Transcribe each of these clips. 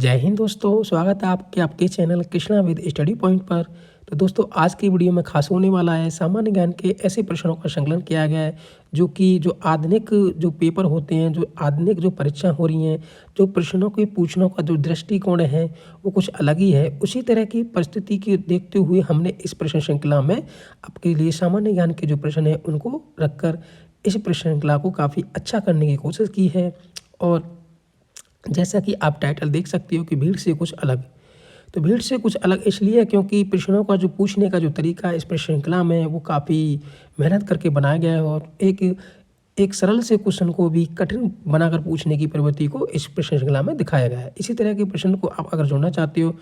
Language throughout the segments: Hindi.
जय हिंद दोस्तों, स्वागत है आपके channel Krishna with study point पर। तो दोस्तों, आज की वीडियो में खास होने वाला है सामान्य ज्ञान के ऐसे प्रश्नों का संकलन किया गया है जो आधुनिक जो पेपर होते हैं, जो आधुनिक जो परीक्षा हो रही हैं, जो प्रश्नों के पूछने का जो दृष्टिकोण है वो कुछ अलग ही है। उसी तरह की परिस्थिति के देखते हुए हमने इस प्रश्न श्रृंखला में आपके लिए सामान्य ज्ञान के जो प्रश्न हैं उनको रखकर इस प्रश्न श्रृंखला को काफ़ी अच्छा करने की कोशिश की है। और जैसा कि आप टाइटल देख सकते हो कि भीड़ से कुछ अलग। तो भीड़ से कुछ अलग इसलिए है क्योंकि प्रश्नों का जो पूछने का जो तरीका है इस प्रश्न श्रृंखला में वो काफ़ी मेहनत करके बनाया गया है और एक सरल से क्वेश्चन को भी कठिन बनाकर पूछने की प्रवृत्ति को इस प्रश्न श्रृंखला में दिखाया गया है। इसी तरह के प्रश्न को आप अगर जोड़ना चाहते हो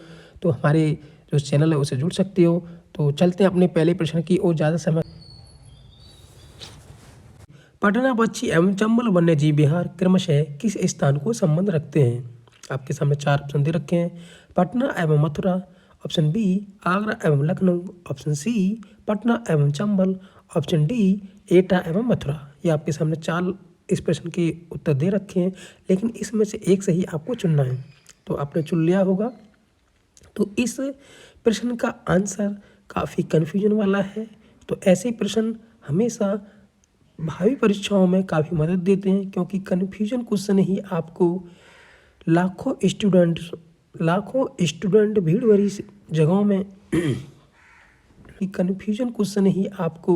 तो हमारे जो चैनल है उसे जुड़ सकते हो। तो चलते हैं अपने पहले प्रश्न की ओर। ज़्यादा समय पटना पक्षी एवं चंबल वन्यजीव विहार क्रमशः किस स्थान को संबंध रखते हैं? आपके सामने 4 ऑप्शन दे रखे हैं। पटना एवं मथुरा, ऑप्शन बी आगरा एवं लखनऊ, ऑप्शन सी पटना एवं चंबल, ऑप्शन डी एटा एवं मथुरा। ये आपके सामने 4 इस प्रश्न के उत्तर दे रखे हैं, लेकिन इसमें से एक सही आपको चुनना है। तो आपने चुन लिया होगा। तो इस प्रश्न का आंसर काफ़ी कन्फ्यूजन वाला है। तो ऐसे प्रश्न हमेशा भावी परीक्षाओं में काफ़ी मदद देते हैं क्योंकि कन्फ्यूजन क्वेश्चन ही आपको लाखों स्टूडेंट भीड़ भरी जगहों में कन्फ्यूजन क्वेश्चन ही आपको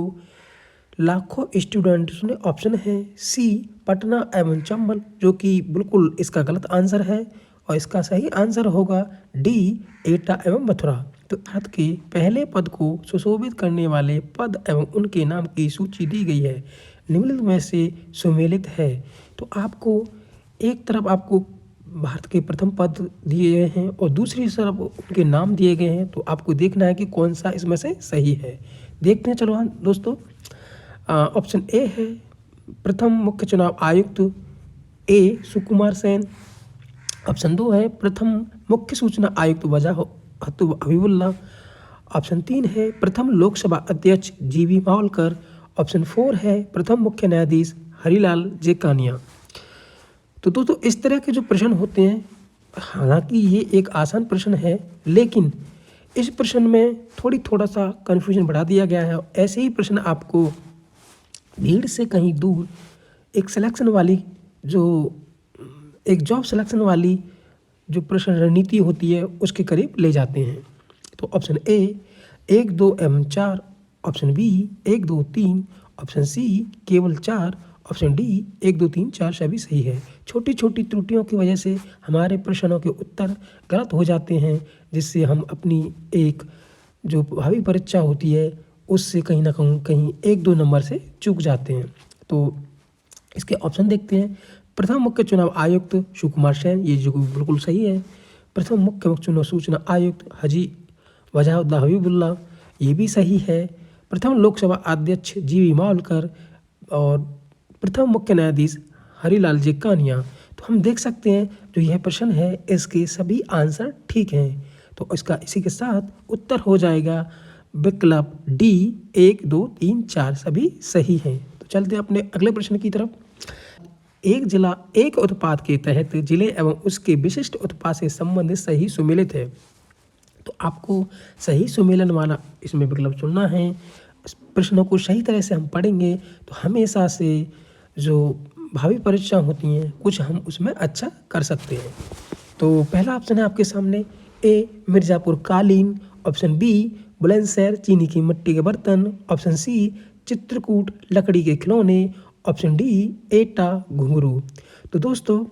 लाखों स्टूडेंट्स ने ऑप्शन है सी पटना एवं चंबल, जो कि बिल्कुल इसका गलत आंसर है और इसका सही आंसर होगा डी एटा एवं मथुरा। तो भारत के पहले पद को सुशोभित करने वाले पद एवं उनके नाम की सूची दी गई है, निम्नलिखित में से सुमेलित है। तो आपको एक तरफ आपको भारत के प्रथम पद दिए गए हैं और दूसरी तरफ उनके नाम दिए गए हैं। तो आपको देखना है कि कौन सा इसमें से सही है। देखते हैं चलो दोस्तों। ऑप्शन ए है प्रथम मुख्य चुनाव आयुक्त ए सुकुमार सेन। ऑप्शन 2 है प्रथम मुख्य सूचना आयुक्त वजह हबीबुल्ला। ऑप्शन 3 है प्रथम लोकसभा अध्यक्ष जीवी मावलकर। ऑप्शन 4 है प्रथम मुख्य न्यायाधीश हरिलाल जेकानिया। तो दोस्तों, इस तरह के जो प्रश्न होते हैं, हालांकि ये एक आसान प्रश्न है, लेकिन इस प्रश्न में थोड़ा सा कन्फ्यूजन बढ़ा दिया गया है। ऐसे ही प्रश्न आपको भीड़ से कहीं दूर एक जॉब सिलेक्शन वाली जो प्रश्न रणनीति होती है उसके करीब ले जाते हैं। तो ऑप्शन ए 1, 2 एवं 4, ऑप्शन बी 1, 2, 3, ऑप्शन सी केवल 4, ऑप्शन डी 1, 2, 3, 4 सभी सही है। छोटी छोटी त्रुटियों की वजह से हमारे प्रश्नों के उत्तर गलत हो जाते हैं, जिससे हम अपनी एक जो भावी परीक्षा होती है उससे कहीं ना कहीं 1-2 नंबर से चूक जाते हैं। तो इसके ऑप्शन देखते हैं। प्रथम मुख्य चुनाव आयुक्त सुकुमार सेन, ये जो बिल्कुल सही है। प्रथम मुख्य चुनाव सूचना आयुक्त हाजी वजह हबीबुल्ला, ये भी सही है। प्रथम लोकसभा अध्यक्ष जीवी मावलकर और प्रथम मुख्य न्यायाधीश हरिलाल जेकानिया। तो हम देख सकते हैं जो यह प्रश्न है इसके सभी आंसर ठीक हैं। तो इसका इसी के साथ उत्तर हो जाएगा विकल्प डी 1, 2, 3, 4 सभी सही हैं। तो चलते हैं अपने अगले प्रश्न की तरफ। एक जिला एक उत्पाद के तहत जिले एवं उसके विशिष्ट उत्पाद से संबंधित सही सुमेलित है। तो आपको सही सुमेलन वाला इसमें विकल्प चुनना है। इस प्रश्नों को सही तरह से हम पढ़ेंगे तो हमेशा से जो भावी परीक्षा होती हैं कुछ हम उसमें अच्छा कर सकते हैं। तो पहला ऑप्शन है आपके सामने ए मिर्ज़ापुर कालीन, ऑप्शन बी बुलंदशहर चीनी की मिट्टी के बर्तन, ऑप्शन सी चित्रकूट लकड़ी के खिलौने, ऑप्शन डी एटा घुंघरू। तो दोस्तों,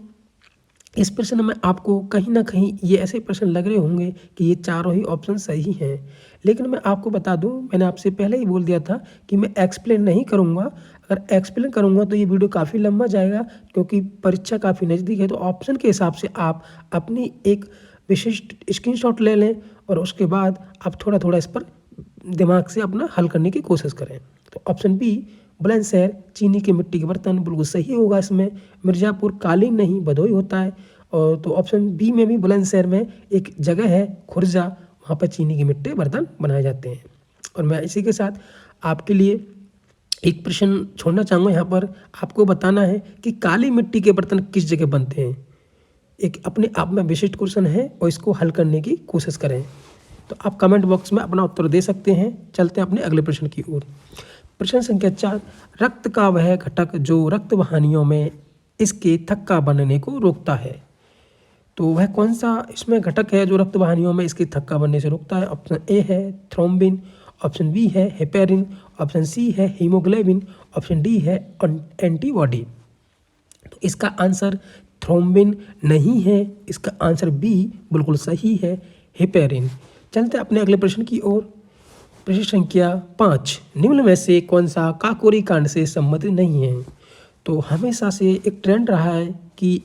इस प्रश्न में आपको कहीं ना कहीं ये ऐसे प्रश्न लग रहे होंगे कि ये चारों ही ऑप्शन सही हैं, लेकिन मैं आपको बता दूं, मैंने आपसे पहले ही बोल दिया था कि मैं एक्सप्लेन नहीं करूंगा। अगर एक्सप्लेन करूंगा तो ये वीडियो काफ़ी लंबा जाएगा क्योंकि परीक्षा काफ़ी नज़दीक है। तो ऑप्शन के हिसाब से आप अपनी एक विशिष्ट स्क्रीनशॉट ले लें और उसके बाद आप थोड़ा थोड़ा इस पर दिमाग से अपना हल करने की कोशिश करें। तो ऑप्शन बी बुलंदशहर चीनी के मिट्टी के बर्तन बिल्कुल सही होगा। इसमें मिर्ज़ापुर कालीन नहीं भदोही होता है। और तो ऑप्शन बी में भी बुलंदशहर में एक जगह है खुर्जा, वहाँ पर चीनी के मिट्टी बर्तन बनाए जाते हैं। और मैं इसी के साथ आपके लिए एक प्रश्न छोड़ना चाहूँगा। यहाँ पर आपको बताना है कि काली मिट्टी के बर्तन किस जगह बनते हैं। एक अपने आप में विशिष्ट क्वेश्चन है और इसको हल करने की कोशिश करें। तो आप कमेंट बॉक्स में अपना उत्तर दे सकते हैं। चलते हैं अपने अगले प्रश्न की ओर। प्रश्न संख्या 4, रक्त का वह घटक जो रक्त वाहिनियों में इसके थक्का बनने को रोकता है। तो वह कौन सा इसमें घटक है जो रक्त वाहिनियों में इसके थक्का बनने से रोकता है? ऑप्शन ए है थ्रोम्बिन, ऑप्शन बी है हेपेरिन, ऑप्शन सी है हीमोग्लोबिन, ऑप्शन डी है एंटीबॉडी। तो इसका आंसर थ्रोम्बिन नहीं है, इसका आंसर बी बिल्कुल सही है, हेपेरिन। चलते अपने अगले प्रश्न की ओर। प्रश्न संख्या 5, निम्न में से कौन सा काकोरी कांड से संबंधित नहीं है? तो हमेशा से एक ट्रेंड रहा है कि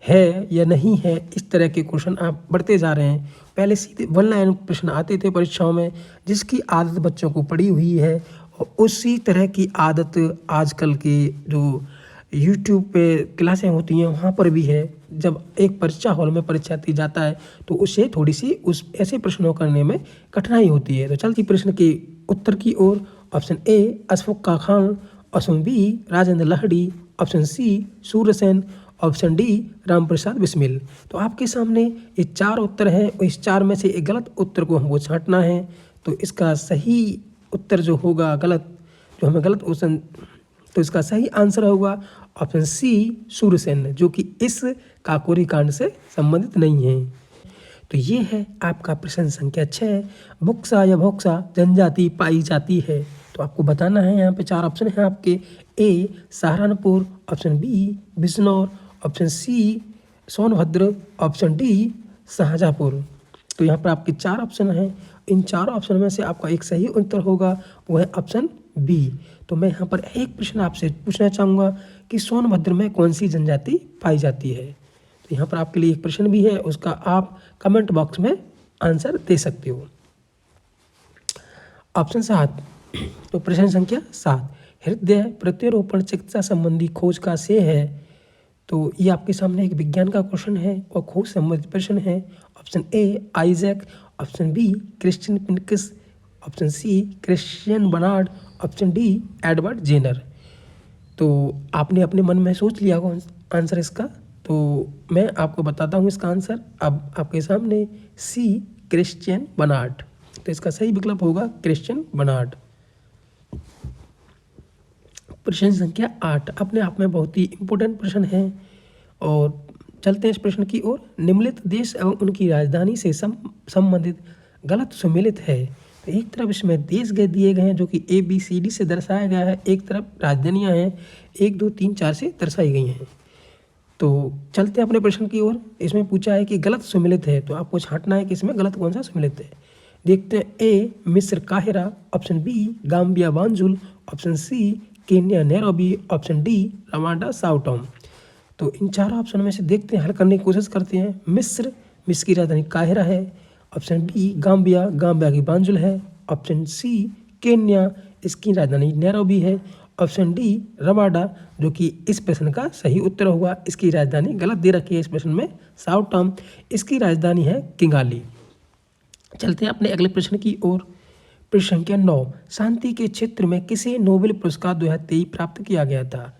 है या नहीं है, इस तरह के क्वेश्चन आप बढ़ते जा रहे हैं। पहले सीधे 1 लाइन प्रश्न आते थे परीक्षाओं में, जिसकी आदत बच्चों को पड़ी हुई है, और उसी तरह की आदत आजकल के जो यूट्यूब पे क्लासें होती हैं वहाँ पर भी है। जब एक परीक्षा हॉल में परीक्षार्थी जाता है तो उसे थोड़ी सी उस ऐसे प्रश्नों करने में कठिनाई होती है। तो चलती प्रश्न के उत्तर की ओर। Option A Ashfaq Khan, option B Rajendra Lahiri, option C Surya Sen, option D Ramprasad Bismil. तो आपके सामने ये 4 उत्तर हैं और इस 4 में से एक गलत उत्तर को हमको छांटना है। तो इसका सही उत्तर जो होगा जो हमें गलत ऑप्शन, तो इसका सही आंसर होगा ऑप्शन सी सूर्यसेन, जो कि इस काकोरी कांड से संबंधित नहीं है। तो ये है आपका प्रश्न संख्या 6, बुक्सा या भोक्सा जनजाति पाई जाती है। तो आपको बताना है, यहाँ पे 4 ऑप्शन हैं आपके। A Saharanpur, option B Bijnor, option C Sonbhadra, option D Shahjahanpur. तो यहाँ पर आपके 4 ऑप्शन हैं। इन 4 ऑप्शन में से आपका एक सही उत्तर होगा, वो है ऑप्शन बी। तो मैं यहाँ पर एक प्रश्न आपसे पूछना चाहूँगा कि सोनभद्र में कौन सी जनजाति पाई जाती है? तो यहाँ पर आपके लिए एक प्रश्न भी है, उसका आप कमेंट बॉक्स में आंसर दे सकते हो। ऑप्शन 7, तो प्रश्न संख्या 7, हृदय प्रत्यारोपण चिकित्सा संबंधी खोज का श्रेय है। तो ये आपके सामने एक विज्ञान का क्वेश्चन है और खोज संबंधित प्रश्न है। Option A Isaac, option B Christian पिनकिस, option C Christian Barnard, option D Edward Jenner. तो आपने अपने मन में सोच लिया होगा आंसर इसका, तो मैं आपको बताता हूँ इसका आंसर। अब आपके सामने सी क्रिश्चियन बर्नार्ड, तो इसका सही विकल्प होगा क्रिश्चियन बर्नार्ड। प्रश्न संख्या 8 अपने आप में बहुत ही इम्पोर्टेंट प्रश्न है और चलते हैं इस प्रश्न की ओर। निम्नलिखित देश एवं उनकी राजधानी से संबंधित गलत सुमेलित है। तो एक तरफ इसमें देश दिए गए हैं जो कि ABCD से दर्शाया गया है, एक तरफ राजधानियां हैं 1 2 3 4 से दर्शाई गई हैं। तो चलते हैं अपने प्रश्न की ओर। इसमें पूछा है कि गलत सुमेलित है, तो आपको छांटना है कि इसमें गलत कौन सा सुमेलित है। देखते हैं। ए मिस्र काहिरा, option B Gambia Banjul, option C Kenya Nairobi, option D Rwanda Sao Tome. तो इन 4 ऑप्शन में से देखते हैं, हल करने की कोशिश करते हैं। मिस्र की राजधानी काहिरा है, ऑप्शन बी गाम्बिया की बांजुल है, ऑप्शन सी केन्या इसकी राजधानी नैरोबी है, ऑप्शन डी रवांडा जो कि इस प्रश्न का सही उत्तर होगा। इसकी राजधानी गलत दे रखी है इस प्रश्न में, साओ टोम, इसकी राजधानी है किगाली। चलते हैं अपने अगले प्रश्न की ओर। प्रश्न संख्या 9, शांति के क्षेत्र में किसे नोबेल पुरस्कार 2023 प्राप्त किया गया था?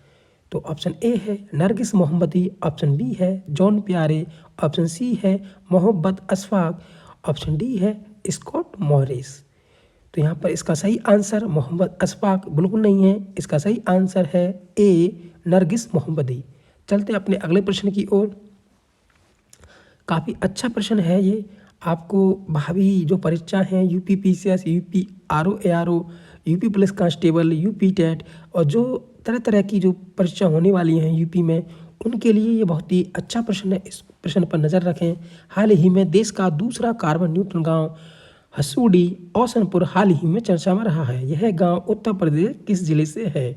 तो ऑप्शन ए है नरगिस मोहम्मदी, ऑप्शन बी है जॉन प्यारे, ऑप्शन सी है मोहब्बत अशफाक, ऑप्शन डी है स्कॉट मॉरिस। तो यहाँ पर इसका सही आंसर मोहम्मद अशफाक बिल्कुल नहीं है, इसका सही आंसर है ए नरगिस मोहम्मदी। चलते अपने अगले प्रश्न की ओर। काफ़ी अच्छा प्रश्न है ये, आपको भावी जो परीक्षा हैं UP PCS, UP RO ARO, UP police constable, UP TET और जो तरह तरह की जो परीक्षा होने वाली हैं यूपी में, उनके लिए ये बहुत ही अच्छा प्रश्न है। इस प्रश्न पर नज़र रखें। हाल ही में देश का दूसरा कार्बन न्यूट्रल गांव हसूडी औसनपुर हाल ही में चर्चा में रहा है। यह गांव उत्तर प्रदेश किस जिले से है?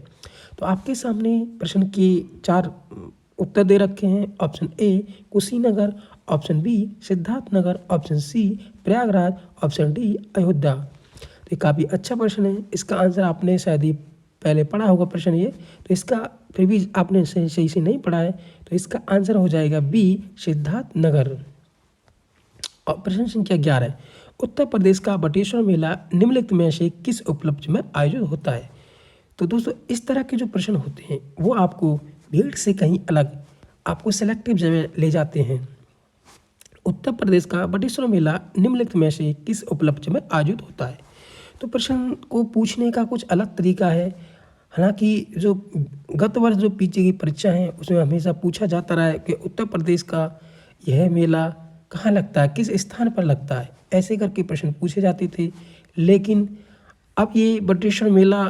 तो आपके सामने प्रश्न के 4 उत्तर दे रखे हैं। Option A Kushinagar, option B Siddharthnagar, option C Prayagraj, option D Ayodhya. तो ये काफ़ी अच्छा प्रश्न है, इसका आंसर आपने शायद ही पहले पढ़ा होगा प्रश्न ये, तो इसका फिर भी आपने सही से नहीं पढ़ा है, तो इसका आंसर हो जाएगा बी सिद्धार्थनगर। और प्रश्न संख्या 11, उत्तर प्रदेश का बटेश्वर मेला निम्नलिखित में से किस उपलक्ष्य में आयोजित होता है? तो दोस्तों इस तरह के जो प्रश्न होते हैं वो आपको भीड़ से कहीं अलग आपको सेलेक्टिव जगह ले जाते हैं। उत्तर प्रदेश का बटेश्वर मेला निम्नलिखित में से किस उपलक्ष्य में आयोजित होता है। तो प्रश्न को पूछने का कुछ अलग तरीका है। हालांकि जो गत वर्ष जो पीछे की परीक्षा है उसमें हमेशा पूछा जाता रहा है कि उत्तर प्रदेश का यह मेला कहाँ लगता है, किस स्थान पर लगता है, ऐसे करके प्रश्न पूछे जाते थे। लेकिन अब ये बटेश्वर मेला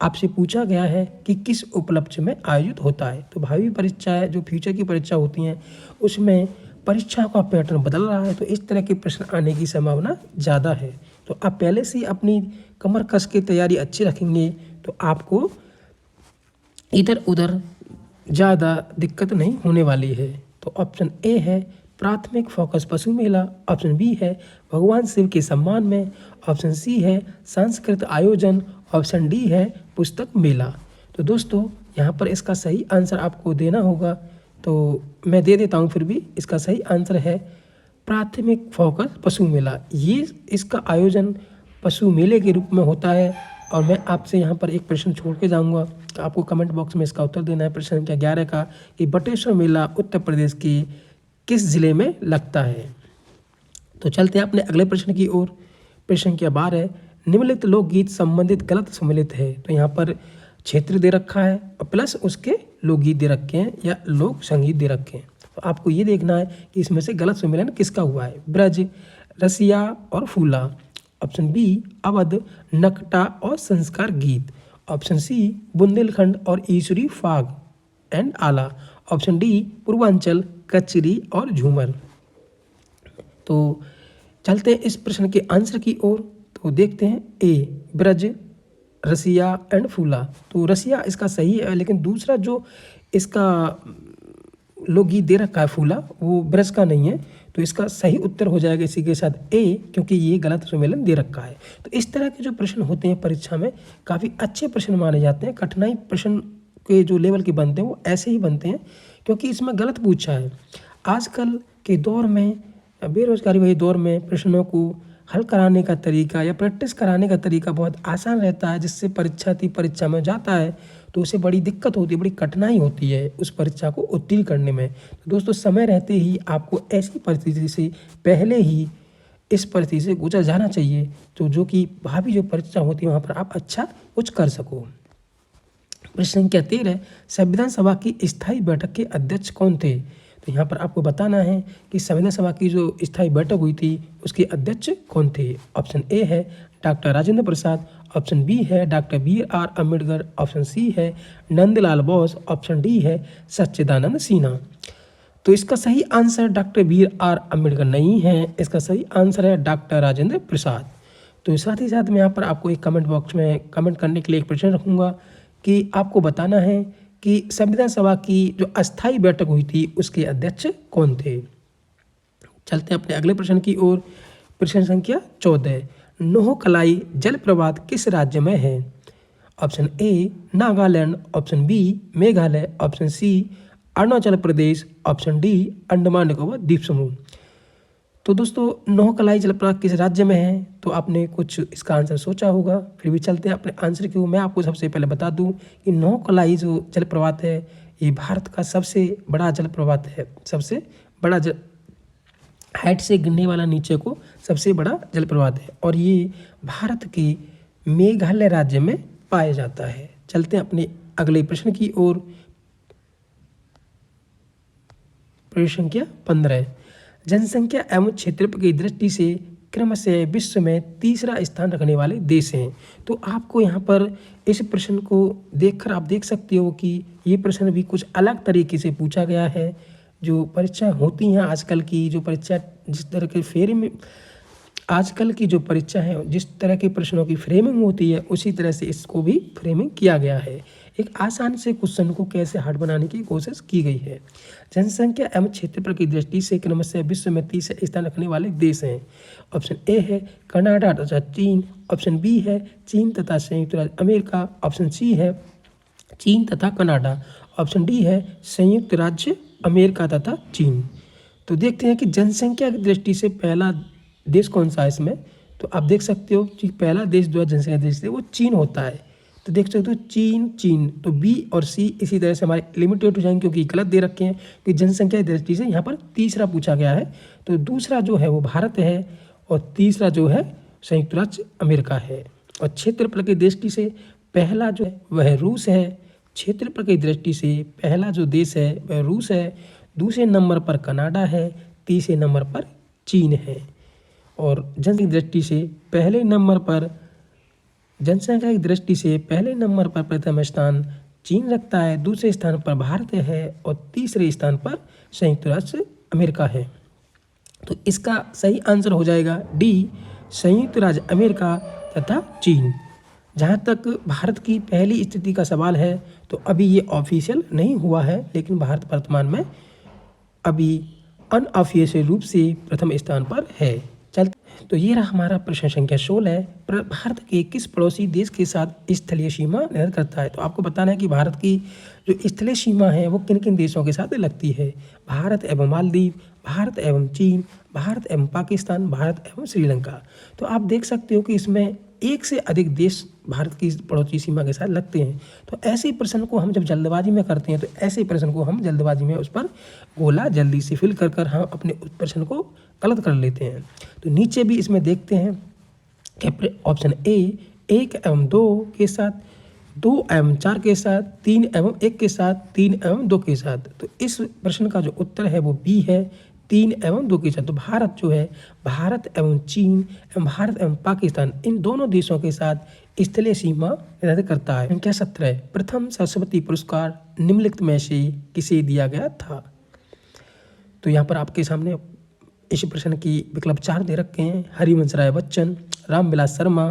आपसे पूछा गया है कि किस उपलक्ष्य में आयोजित होता है। तो भावी परीक्षाएं जो फ्यूचर की परीक्षा होती हैं उसमें परीक्षा का पैटर्न बदल रहा है, तो इस तरह के प्रश्न आने की संभावना ज़्यादा है। तो आप पहले से अपनी कमर कस के तैयारी अच्छी रखेंगे तो आपको इधर उधर ज़्यादा दिक्कत नहीं होने वाली है। तो ऑप्शन ए है प्राथमिक फोकस पशु मेला, ऑप्शन बी है भगवान शिव के सम्मान में, ऑप्शन सी है सांस्कृतिक आयोजन, ऑप्शन डी है पुस्तक मेला। तो दोस्तों यहाँ पर इसका सही आंसर आपको देना होगा, तो मैं दे देता हूँ फिर भी। इसका सही आंसर है प्राथमिक फोकस पशु मेला। ये इसका आयोजन पशु मेले के रूप में होता है। और मैं आपसे यहाँ पर एक प्रश्न छोड़ के जाऊँगा, तो आपको कमेंट बॉक्स में इसका उत्तर देना है। प्रश्न संख्या 11 का कि बटेश्वर मेला उत्तर प्रदेश के किस जिले में लगता है। तो चलते हैं अपने अगले प्रश्न की ओर। प्रश्न संख्या 12 है निम्नलिखित लोकगीत संबंधित गलत सम्मिलित है। तो यहाँ पर क्षेत्र दे रखा है और प्लस उसके लोकगीत दे रखे हैं या लोक संगीत दे रखे हैं। तो आपको ये देखना है कि इसमें से गलत सम्मेलन किसका हुआ है। ब्रज, रसिया और फूला, ऑप्शन बी अवध, नकटा और संस्कार गीत, ऑप्शन सी बुंदेलखंड और ईश्वरी फाग एंड आला, ऑप्शन डी पूर्वांचल कचरी और झूमर। तो चलते हैं इस प्रश्न के आंसर की ओर। तो देखते हैं ए ब्रज, रसिया एंड फूला। तो रसिया इसका सही है, लेकिन दूसरा जो इसका लोकगीत दे रखा है फूला वो ब्रज का नहीं है। तो इसका सही उत्तर हो जाएगा इसी के साथ ए, क्योंकि ये गलत सम्मेलन दे रखा है। तो इस तरह के जो प्रश्न होते हैं परीक्षा में काफ़ी अच्छे प्रश्न माने जाते हैं। कठिनाई प्रश्न के जो लेवल के बनते हैं वो ऐसे ही बनते हैं क्योंकि इसमें गलत पूछा है। आजकल के दौर में, बेरोजगारी वाले दौर में प्रश्नों को हल कराने का तरीका या प्रैक्टिस कराने का तरीका बहुत आसान रहता है, जिससे परीक्षा में जाता है तो उसे बड़ी दिक्कत होती है, बड़ी कठिनाई होती है उस परीक्षा को उत्तीर्ण करने में। तो दोस्तों समय रहते ही आपको ऐसी परिस्थिति से पहले ही इस परिस्थिति से गुजर जाना चाहिए तो जो कि भावी जो परीक्षा होती है वहाँ पर आप अच्छा कुछ कर सको। प्रश्न संख्या 13 संविधान सभा की स्थायी बैठक के अध्यक्ष कौन थे। तो यहाँ पर आपको बताना है कि संविधान सभा की जो स्थायी बैठक हुई थी उसके अध्यक्ष कौन थे। ऑप्शन ए है doctor Rajendra Prasad, option B है doctor BR Ambedkar, option C है नंदलाल बोस, ऑप्शन डी है सच्चिदानंद सिन्हा। तो इसका सही आंसर डॉक्टर BR अम्बेडकर नहीं है, इसका सही आंसर है डॉक्टर राजेंद्र प्रसाद। तो साथ ही साथ मैं यहाँ पर आपको एक कमेंट बॉक्स में कमेंट करने के लिए एक प्रश्न रखूँगा कि आपको बताना है कि संविधान सभा की जो अस्थायी बैठक हुई थी उसके अध्यक्ष कौन थे। चलते हैं अपने अगले प्रश्न की ओर। प्रश्न संख्या 14 नोहकलाई जलप्रपात किस राज्य में है। Option A Nagaland, option B Meghalaya, option C Arunachal Pradesh, option D Andaman Nicobar द्वीप समूह। तो दोस्तों नोहकलाई जलप्रपात किस राज्य में है, तो आपने कुछ इसका आंसर सोचा होगा। फिर भी चलते हैं अपने आंसर की ओर। मैं आपको सबसे पहले बता दूं कि नोहकलाई जो जलप्रपात है ये भारत का सबसे बड़ा जलप्रपात है, सबसे बड़ा हाइट से गिरने वाला नीचे को सबसे बड़ा जलप्रपात है और ये भारत के मेघालय राज्य में पाया जाता है। चलते हैं अपने अगले प्रश्न की ओर। प्रश्न संख्या 15 जनसंख्या एवं क्षेत्रफल की दृष्टि से क्रमशः विश्व में तीसरा स्थान रखने वाले देश हैं। तो आपको यहाँ पर इस प्रश्न को देखकर आप देख सकते हो कि ये प्रश्न भी कुछ अलग तरीके से पूछा गया है। जो परीक्षा होती हैं आजकल की, जो परीक्षा जिस तरह के फ्रेम आजकल की जो परीक्षा है जिस तरह के प्रश्नों की फ्रेमिंग होती है उसी तरह से इसको भी फ्रेमिंग किया गया है। एक आसान से क्वेश्चन को कैसे हार्ड बनाने की कोशिश की गई है। जनसंख्या एवं क्षेत्रफल की दृष्टि से क्रमशः विश्व में तीसरा स्थान रखने वाले देश हैं। ऑप्शन ए है कनाडा तथा चीन, ऑप्शन बी है चीन तथा संयुक्त राज्य अमेरिका, ऑप्शन सी है चीन तथा कनाडा, ऑप्शन डी है संयुक्त राज्य अमेरिका तथा चीन। तो देखते हैं कि जनसंख्या की दृष्टि से पहला देश कौन सा है इसमें। तो आप देख सकते हो कि पहला देश जो है जनसंख्या की दृष्टि से वो चीन होता है। तो देख सकते हो चीन, तो बी और सी इसी तरह से हमारे लिमिटेड हो जाएंगे क्योंकि गलत दे रखे हैं कि जनसंख्या की दृष्टि से यहाँ पर तीसरा पूछा गया है। तो दूसरा जो है वो भारत है और तीसरा जो है संयुक्त राज्य अमेरिका है। और क्षेत्रफल की दृष्टि से पहला जो है वह रूस है। क्षेत्रफल की दृष्टि से पहला जो देश है वह रूस है, दूसरे नंबर पर कनाडा है, तीसरे नंबर पर चीन है। और जनसंख्या की दृष्टि से पहले नंबर पर प्रथम स्थान चीन रखता है, दूसरे स्थान पर भारत है और तीसरे स्थान पर संयुक्त राज्य अमेरिका है। तो इसका सही आंसर हो जाएगा डी, संयुक्त राज्य अमेरिका तथा चीन। जहाँ तक भारत की पहली स्थिति का सवाल है तो अभी ये ऑफिशियल नहीं हुआ है, लेकिन भारत वर्तमान में अभी अनऑफिशियल रूप से प्रथम स्थान पर है। तो ये रहा हमारा प्रश्न संख्या 16। भारत के किस पड़ोसी देश के साथ स्थलीय सीमा निर्धारित करता है? तो आपको बताना है कि भारत की जो स्थलीय सीमा है वो किन किन देशों के साथ लगती है। भारत एवं मालदीव, भारत एवं चीन, भारत एवं पाकिस्तान, भारत एवं श्रीलंका। तो आप देख सकते हो कि इसमें एक से अधिक देश भारत की पड़ोसी सीमा के साथ लगते हैं। तो ऐसे प्रश्न को हम जब जल्दबाजी में करते हैं तो ऐसे प्रश्न को हम जल्दबाजी में उस पर गोला जल्दी से फिल कर हम अपने उस प्रश्न को गलत कर लेते हैं। तो नीचे भी इसमें देखते हैं कि ऑप्शन ए 1 एवं 2 के साथ, 2 एवं 4 के साथ, 3 एवं 1 के साथ, 3 एवं 2 के साथ। तो इस प्रश्न का जो उत्तर है वो बी है, 3 एवं 2 के साथ। तो भारत जो है भारत एवं चीन एवं भारत एवं पाकिस्तान इन दोनों देशों के साथ स्थलीय सीमा निर्धारित करता है। संख्या 17 प्रथम सरस्वती पुरस्कार निम्नलिखित में से किसे दिया गया था? तो यहाँ पर आपके सामने इस प्रश्न की विकल्प 4 दे रखे हैं। Harivansh Rai Bachchan, Ramvilas Sharma,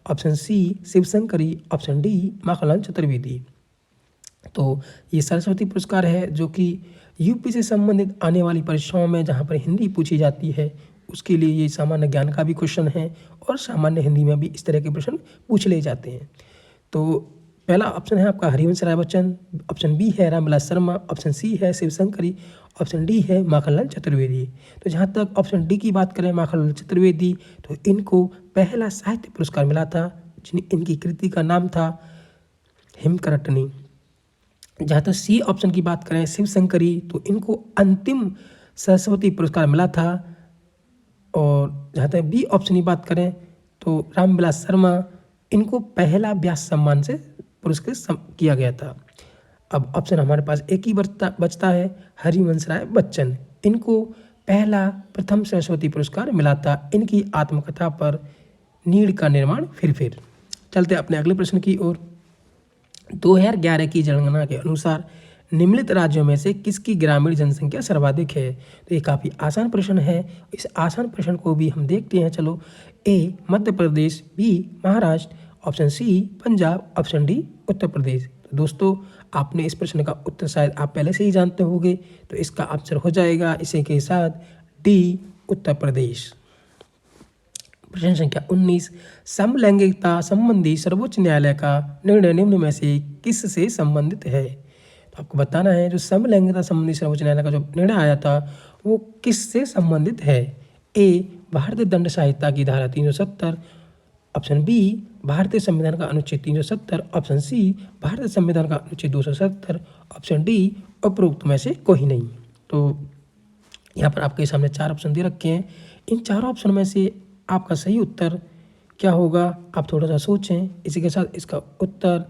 option C Shivshankari, option D Makhanlal Chaturvedi. तो ये सरस्वती पुरस्कार है जो कि यूपी से संबंधित आने वाली परीक्षाओं में जहाँ पर हिंदी पूछी जाती है उसके लिए ये सामान्य ज्ञान का भी क्वेश्चन है और सामान्य हिंदी में भी इस तरह के प्रश्न पूछ ले जाते हैं। तो पहला ऑप्शन है आपका हरिवंश राय बच्चन, ऑप्शन बी है रामविलास शर्मा, ऑप्शन सी है शिवशंकरी, ऑप्शन डी है माखनलाल चतुर्वेदी। तो जहाँ तक ऑप्शन डी की बात करें माखनलाल चतुर्वेदी, तो इनको पहला साहित्य पुरस्कार मिला था इनकी कृति का नाम था हिमकरटनी। जहाँ तक सी ऑप्शन की बात करें शिवशंकरी, तो इनको अंतिम सरस्वती पुरस्कार मिला था। और जहाँ तक बी ऑप्शन की बात करें तो रामविलास शर्मा, इनको पहला व्यास सम्मान से पुरस्कृत किया गया था। अब ऑप्शन हमारे पास एक ही बचता है हरिवंश राय बच्चन, इनको पहला प्रथम सरस्वती पुरस्कार मिला था इनकी आत्मकथा पर नीड़ का निर्माण फिर। चलते अपने अगले प्रश्न की ओर। 2011 की जनगणना के अनुसार निम्नलिखित राज्यों में से किसकी ग्रामीण जनसंख्या सर्वाधिक है? तो ये काफ़ी आसान प्रश्न है। इस आसान प्रश्न को भी हम देखते हैं। चलो, A Madhya Pradesh, B Maharashtra, option C Punjab, option D Uttar Pradesh. तो दोस्तों आपने इस प्रश्न का उत्तर शायद आप पहले से ही जानते होंगे, तो इसका आंसर हो जाएगा इसी के साथ डी उत्तर प्रदेश। प्रश्न संख्या 19 समलैंगिकता संबंधी सर्वोच्च न्यायालय का निर्णय निम्न में से किस से संबंधित है? तो आपको बताना है जो समलैंगिकता संबंधी सर्वोच्च न्यायालय का जो निर्णय आया था वो किस से संबंधित है। ए भारतीय दंड संहिता की धारा 370, ऑप्शन बी भारतीय संविधान का अनुच्छेद 370, ऑप्शन सी भारतीय संविधान का अनुच्छेद 270, ऑप्शन डी उपरोक्त में से कोई नहीं। तो यहाँ पर आपके सामने 4 ऑप्शन दे रखे हैं। इन 4 ऑप्शन में से आपका सही उत्तर क्या होगा, आप थोड़ा सा सोचें। इसी के साथ इसका उत्तर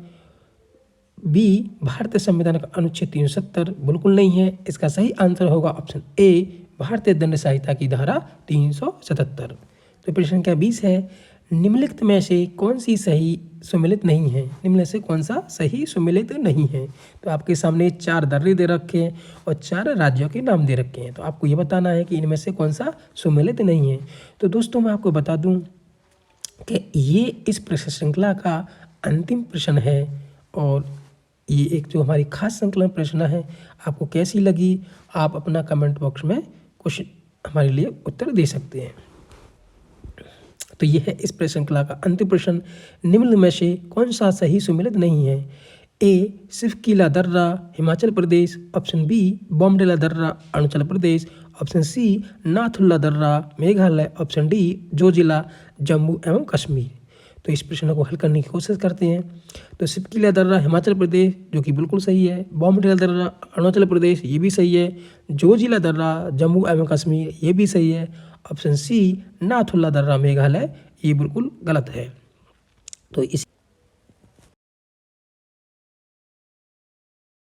बी भारतीय संविधान का अनुच्छेद 370 बिल्कुल नहीं है। इसका सही आंसर होगा ऑप्शन ए भारतीय दंड संहिता की धारा 377। तो प्रश्न संख्या 20 है निम्नलिखित में से कौन सी सही सुमेलित नहीं है? निम्न से कौन सा सही सुमेलित नहीं है? तो आपके सामने 4 दर्रे दे रखे हैं और 4 राज्यों के नाम दे रखे हैं। तो आपको ये बताना है कि इनमें से कौन सा सुमेलित नहीं है। तो दोस्तों मैं आपको बता दूं कि ये इस प्रश्न श्रृंखला का अंतिम प्रश्न है और ये एक जो हमारी खास संकलन प्रश्न है। आपको कैसी लगी आप अपना कमेंट बॉक्स में कुछ हमारे लिए उत्तर दे सकते हैं। तो यह है इस प्रश्न श्रृंखला का अंतिम प्रश्न। निम्न में से कौन सा सही सुमेलित नहीं है? ए सिवकीला दर्रा हिमाचल प्रदेश, ऑप्शन बी बॉम्बेला दर्रा अरुणाचल प्रदेश, ऑप्शन सी नाथुला दर्रा मेघालय, ऑप्शन डी जोजिला जम्मू एवं कश्मीर। तो इस प्रश्न को हल करने की कोशिश करते हैं। तो सिपकिला दर्रा हिमाचल प्रदेश, जो कि बिल्कुल सही है। बॉमडिला दर्रा अरुणाचल प्रदेश, ये भी सही है। जोजिला दर्रा जम्मू एवं कश्मीर, ये भी सही है। ऑप्शन सी नाथुला दर्रा मेघालय, ये बिल्कुल गलत है। तो इस